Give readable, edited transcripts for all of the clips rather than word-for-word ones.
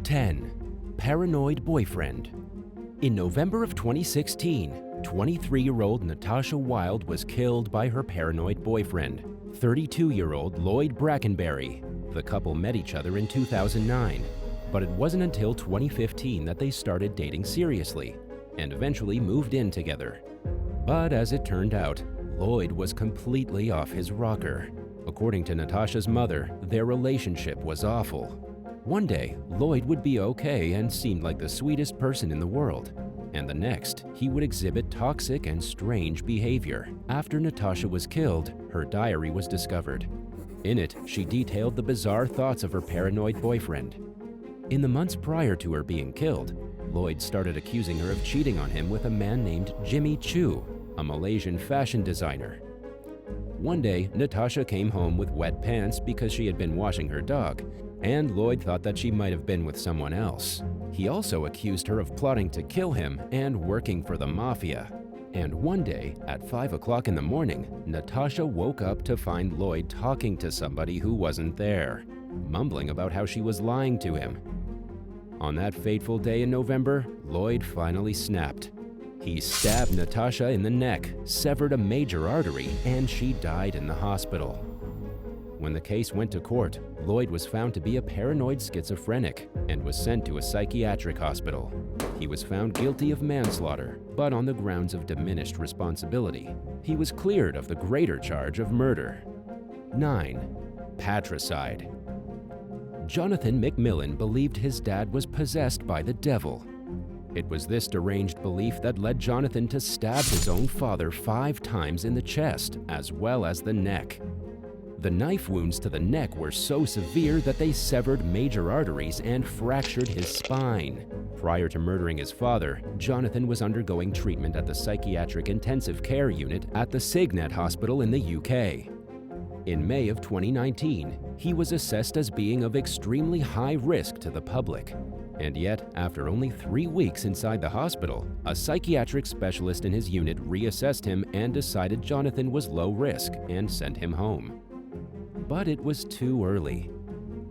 10. Paranoid boyfriend. In November of 2016, 23-year-old Natasha Wilde was killed by her paranoid boyfriend, 32-year-old Lloyd Brackenberry. The couple met each other in 2009, but it wasn't until 2015 that they started dating seriously and eventually moved in together. But as it turned out, Lloyd was completely off his rocker. According to Natasha's mother, their relationship was awful. One day, Lloyd would be okay and seemed like the sweetest person in the world, and the next, he would exhibit toxic and strange behavior. After Natasha was killed, her diary was discovered. In it, she detailed the bizarre thoughts of her paranoid boyfriend. In the months prior to her being killed, Lloyd started accusing her of cheating on him with a man named Jimmy Chu, a Malaysian fashion designer. One day, Natasha came home with wet pants because she had been washing her dog, and Lloyd thought that she might have been with someone else. He also accused her of plotting to kill him and working for the mafia. And one day, at 5 o'clock in the morning, Natasha woke up to find Lloyd talking to somebody who wasn't there, mumbling about how she was lying to him. On that fateful day in November, Lloyd finally snapped. He stabbed Natasha in the neck, severed a major artery, and she died in the hospital. When the case went to court, Lloyd was found to be a paranoid schizophrenic and was sent to a psychiatric hospital. He was found guilty of manslaughter, but on the grounds of diminished responsibility. He was cleared of the greater charge of murder. 9. Patricide. Jonathan McMillan believed his dad was possessed by the devil. It was this deranged belief that led Jonathan to stab his own father 5 times in the chest, as well as the neck. The knife wounds to the neck were so severe that they severed major arteries and fractured his spine. Prior to murdering his father, Jonathan was undergoing treatment at the Psychiatric Intensive Care Unit at the Cygnet Hospital in the UK. In May of 2019, he was assessed as being of extremely high risk to the public. And yet, after only 3 weeks inside the hospital, a psychiatric specialist in his unit reassessed him and decided Jonathan was low risk and sent him home. But it was too early.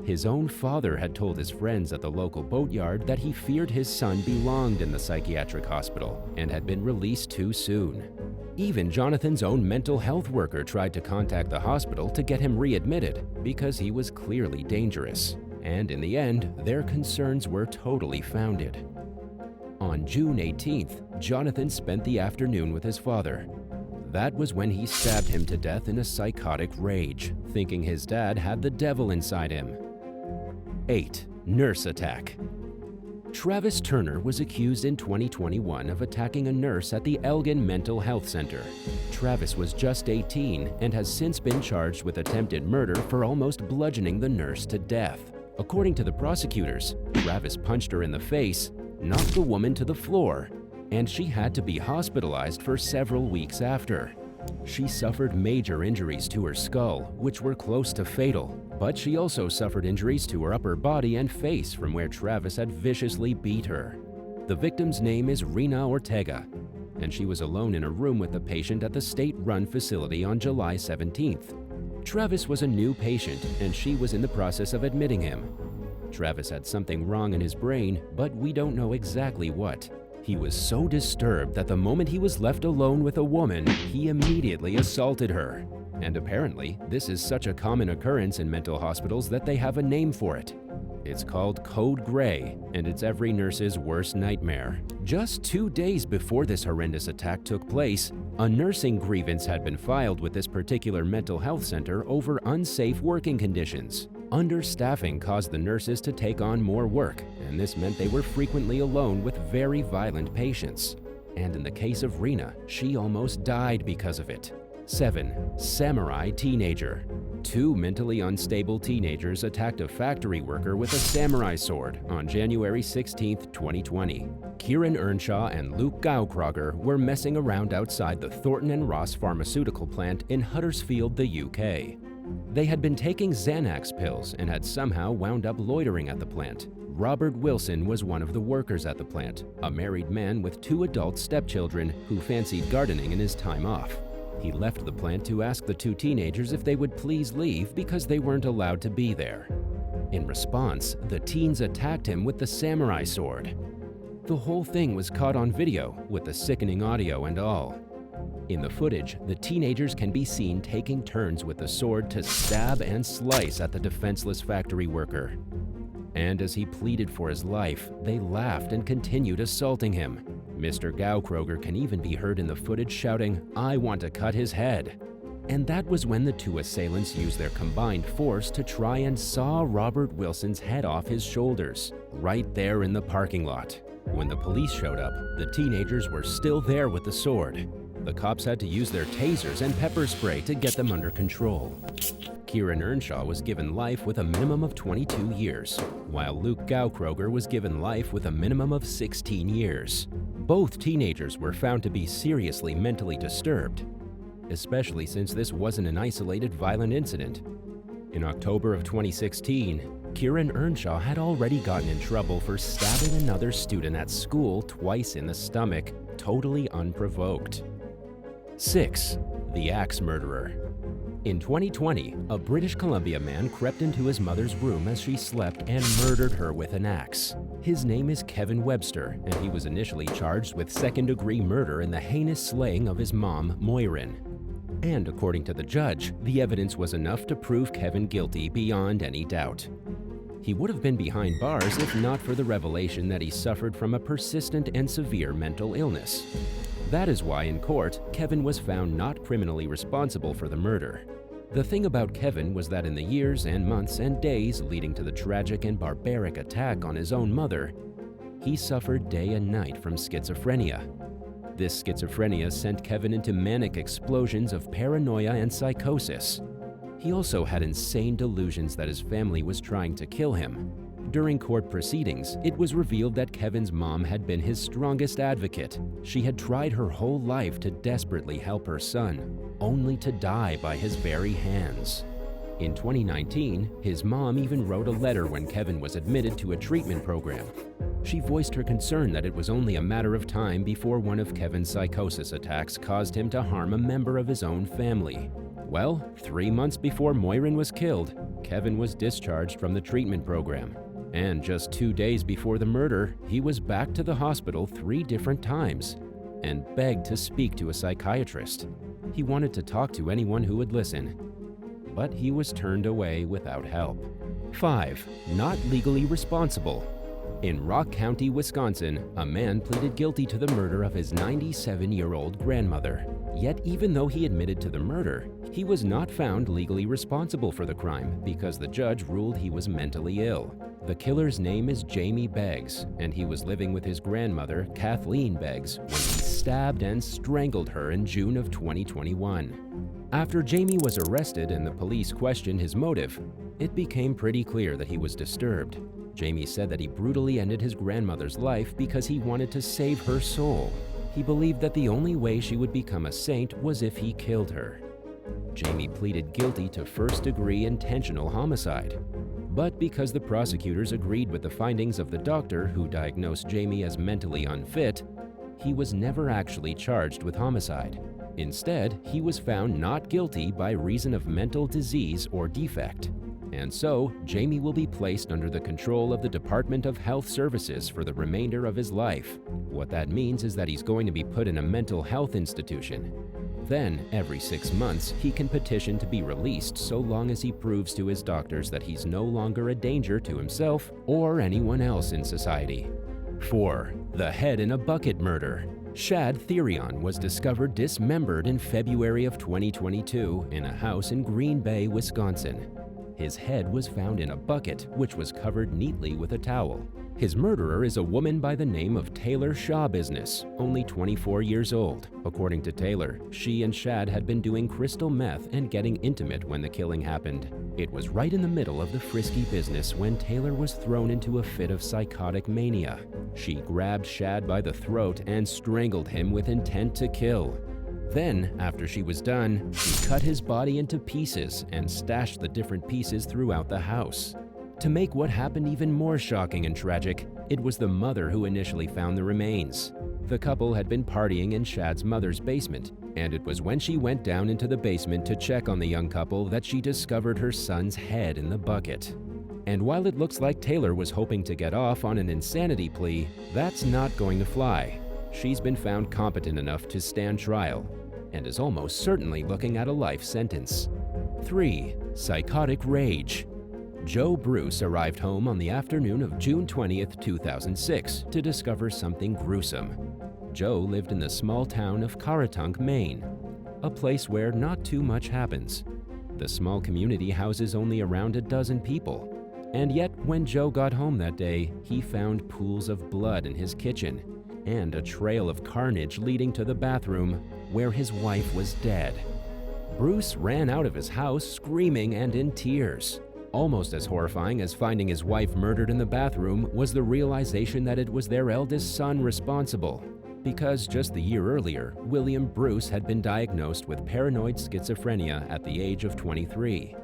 His own father had told his friends at the local boatyard that he feared his son belonged in the psychiatric hospital and had been released too soon. Even Jonathan's own mental health worker tried to contact the hospital to get him readmitted because he was clearly dangerous. And in the end, their concerns were totally founded. On June 18th, Jonathan spent the afternoon with his father. That was when he stabbed him to death in a psychotic rage, thinking his dad had the devil inside him. 8. Nurse attack. Travis Turner was accused in 2021 of attacking a nurse at the Elgin Mental Health Center. Travis was just 18 and has since been charged with attempted murder for almost bludgeoning the nurse to death. According to the prosecutors, Travis punched her in the face, knocked the woman to the floor, and she had to be hospitalized for several weeks after. She suffered major injuries to her skull, which were close to fatal, but she also suffered injuries to her upper body and face from where Travis had viciously beat her. The victim's name is Rena Ortega, and she was alone in a room with the patient at the state-run facility on July 17th. Travis was a new patient, and she was in the process of admitting him. Travis had something wrong in his brain, but we don't know exactly what. He was so disturbed that the moment he was left alone with a woman, he immediately assaulted her. And apparently, this is such a common occurrence in mental hospitals that they have a name for it. It's called Code Gray, and it's every nurse's worst nightmare. Just 2 days before this horrendous attack took place, a nursing grievance had been filed with this particular mental health center over unsafe working conditions. Understaffing caused the nurses to take on more work, and this meant they were frequently alone with very violent patients. And in the case of Rena, she almost died because of it. 7. Samurai teenager. 2 mentally unstable teenagers attacked a factory worker with a samurai sword on January 16, 2020. Kieran Earnshaw and Luke Gowcroger were messing around outside the Thornton and Ross pharmaceutical plant in Huddersfield, the UK. They had been taking Xanax pills and had somehow wound up loitering at the plant. Robert Wilson was one of the workers at the plant, a married man with 2 adult stepchildren who fancied gardening in his time off. He left the plant to ask the 2 teenagers if they would please leave because they weren't allowed to be there. In response, the teens attacked him with the samurai sword. The whole thing was caught on video, with the sickening audio and all. In the footage, the teenagers can be seen taking turns with the sword to stab and slice at the defenseless factory worker. And as he pleaded for his life, they laughed and continued assaulting him. Mr. Gaukroger can even be heard in the footage shouting, "I want to cut his head." And that was when the two assailants used their combined force to try and saw Robert Wilson's head off his shoulders, right there in the parking lot. When the police showed up, the teenagers were still there with the sword. The cops had to use their tasers and pepper spray to get them under control. Kieran Earnshaw was given life with a minimum of 22 years, while Luke Gaukroger was given life with a minimum of 16 years. Both teenagers were found to be seriously mentally disturbed, especially since this wasn't an isolated violent incident. In October of 2016, Kieran Earnshaw had already gotten in trouble for stabbing another student at school twice in the stomach, totally unprovoked. 6. The Axe Murderer. In 2020, a British Columbia man crept into his mother's room as she slept and murdered her with an axe. His name is Kevin Webster, and he was initially charged with second-degree murder in the heinous slaying of his mom, Moirin. And according to the judge, the evidence was enough to prove Kevin guilty beyond any doubt. He would have been behind bars if not for the revelation that he suffered from a persistent and severe mental illness. That is why in court, Kevin was found not criminally responsible for the murder. The thing about Kevin was that in the years and months and days leading to the tragic and barbaric attack on his own mother, he suffered day and night from schizophrenia. This schizophrenia sent Kevin into manic explosions of paranoia and psychosis. He also had insane delusions that his family was trying to kill him. During court proceedings, it was revealed that Kevin's mom had been his strongest advocate. She had tried her whole life to desperately help her son, only to die by his very hands. In 2019, his mom even wrote a letter when Kevin was admitted to a treatment program. She voiced her concern that it was only a matter of time before one of Kevin's psychosis attacks caused him to harm a member of his own family. Well, 3 months before Moirin was killed, Kevin was discharged from the treatment program. And just 2 days before the murder, he was back to the hospital 3 different times and begged to speak to a psychiatrist. He wanted to talk to anyone who would listen, but he was turned away without help. 5. Not legally responsible. In Rock County, Wisconsin, a man pleaded guilty to the murder of his 97-year-old grandmother. Yet even though he admitted to the murder, he was not found legally responsible for the crime because the judge ruled he was mentally ill. The killer's name is Jamie Beggs, and he was living with his grandmother, Kathleen Beggs, when he stabbed and strangled her in June of 2021. After Jamie was arrested and the police questioned his motive, it became pretty clear that he was disturbed. Jamie said that he brutally ended his grandmother's life because he wanted to save her soul. He believed that the only way she would become a saint was if he killed her. Jamie pleaded guilty to first-degree intentional homicide. But because the prosecutors agreed with the findings of the doctor who diagnosed Jamie as mentally unfit, he was never actually charged with homicide. Instead, he was found not guilty by reason of mental disease or defect. And so, Jamie will be placed under the control of the Department of Health Services for the remainder of his life. What that means is that he's going to be put in a mental health institution. Then, every 6 months, he can petition to be released so long as he proves to his doctors that he's no longer a danger to himself or anyone else in society. 4. The Head in a Bucket Murder. Shad Therion was discovered dismembered in February of 2022 in a house in Green Bay, Wisconsin. His head was found in a bucket, which was covered neatly with a towel. His murderer is a woman by the name of Taylor Shaw Business, only 24 years old. According to Taylor, she and Shad had been doing crystal meth and getting intimate when the killing happened. It was right in the middle of the frisky business when Taylor was thrown into a fit of psychotic mania. She grabbed Shad by the throat and strangled him with intent to kill. Then, after she was done, she cut his body into pieces and stashed the different pieces throughout the house. To make what happened even more shocking and tragic, it was the mother who initially found the remains. The couple had been partying in Shad's mother's basement, and it was when she went down into the basement to check on the young couple that she discovered her son's head in the bucket. And while it looks like Taylor was hoping to get off on an insanity plea, that's not going to fly. She's been found competent enough to stand trial and is almost certainly looking at a life sentence. 3. Psychotic rage. Joe Bruce arrived home on the afternoon of June 20th, 2006 to discover something gruesome. Joe lived in the small town of Caratunk, Maine, a place where not too much happens. The small community houses only around a dozen people. And yet, when Joe got home that day, he found pools of blood in his kitchen and a trail of carnage leading to the bathroom where his wife was dead. Bruce ran out of his house screaming and in tears. Almost as horrifying as finding his wife murdered in the bathroom was the realization that it was their eldest son responsible, because just the year earlier, William Bruce had been diagnosed with paranoid schizophrenia at the age of 23.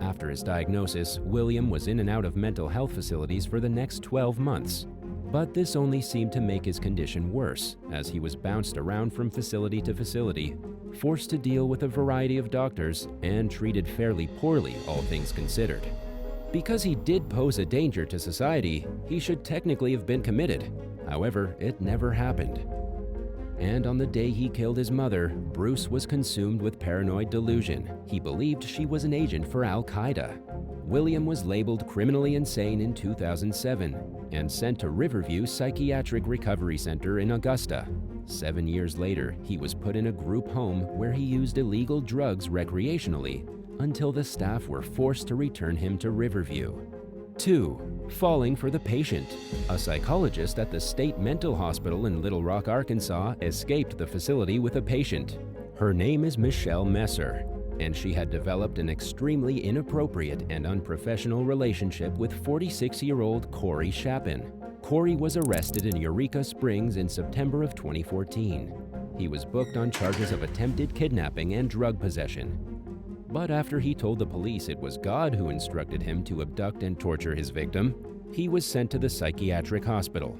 After his diagnosis, William was in and out of mental health facilities for the next 12 months. But this only seemed to make his condition worse, as he was bounced around from facility to facility, forced to deal with a variety of doctors, and treated fairly poorly, all things considered. Because he did pose a danger to society, he should technically have been committed. However, it never happened. And on the day he killed his mother, Bruce was consumed with paranoid delusion. He believed she was an agent for Al-Qaeda. William was labeled criminally insane in 2007 and sent to Riverview Psychiatric Recovery Center in Augusta. 7 years later, he was put in a group home where he used illegal drugs recreationally until the staff were forced to return him to Riverview. 2. Falling for the patient. A psychologist at the State Mental Hospital in Little Rock, Arkansas, escaped the facility with a patient. Her name is Michelle Messer, and she had developed an extremely inappropriate and unprofessional relationship with 46-year-old Corey Chapin. Corey was arrested in Eureka Springs in September of 2014. He was booked on charges of attempted kidnapping and drug possession. But after he told the police it was God who instructed him to abduct and torture his victim, he was sent to the psychiatric hospital.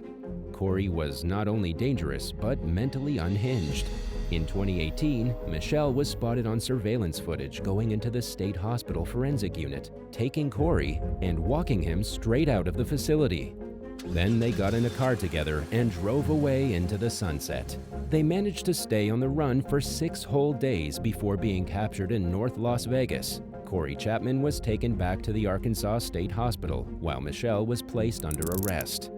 Corey was not only dangerous, but mentally unhinged. In 2018, Michelle was spotted on surveillance footage going into the state hospital forensic unit, taking Corey and walking him straight out of the facility. Then they got in a car together and drove away into the sunset. They managed to stay on the run for 6 whole days before being captured in North Las Vegas. Corey Chapman was taken back to the Arkansas State Hospital, while Michelle was placed under arrest.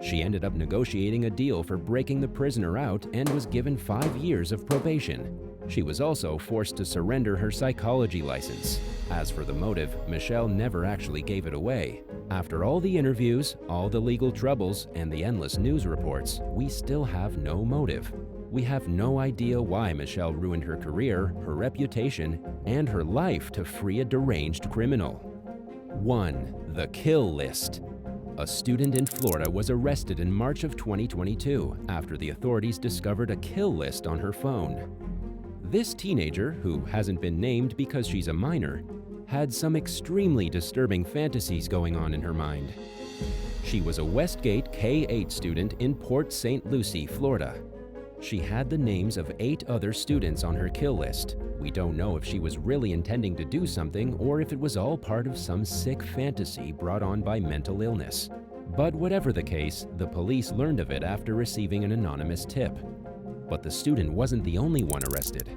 She ended up negotiating a deal for breaking the prisoner out and was given 5 years of probation. She was also forced to surrender her psychology license. As for the motive, Michelle never actually gave it away. After all the interviews, all the legal troubles, and the endless news reports, we still have no motive. We have no idea why Michelle ruined her career, her reputation, and her life to free a deranged criminal. 1. The kill list. A student in Florida was arrested in March of 2022 after the authorities discovered a kill list on her phone. This teenager, who hasn't been named because she's a minor, had some extremely disturbing fantasies going on in her mind. She was a Westgate K-8 student in Port St. Lucie, Florida. She had the names of 8 other students on her kill list. We don't know if she was really intending to do something or if it was all part of some sick fantasy brought on by mental illness. But whatever the case, the police learned of it after receiving an anonymous tip. But the student wasn't the only one arrested,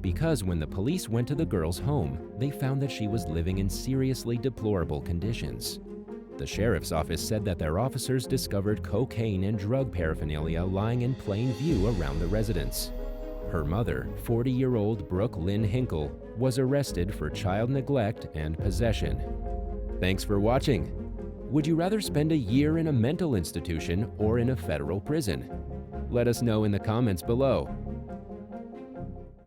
because when the police went to the girl's home, they found that she was living in seriously deplorable conditions. The sheriff's office said that their officers discovered cocaine and drug paraphernalia lying in plain view around the residence. Her mother, 40-year-old Brooke Lynn Hinkle, was arrested for child neglect and possession. Thanks for watching. Would you rather spend a year in a mental institution or in a federal prison? Let us know in the comments below.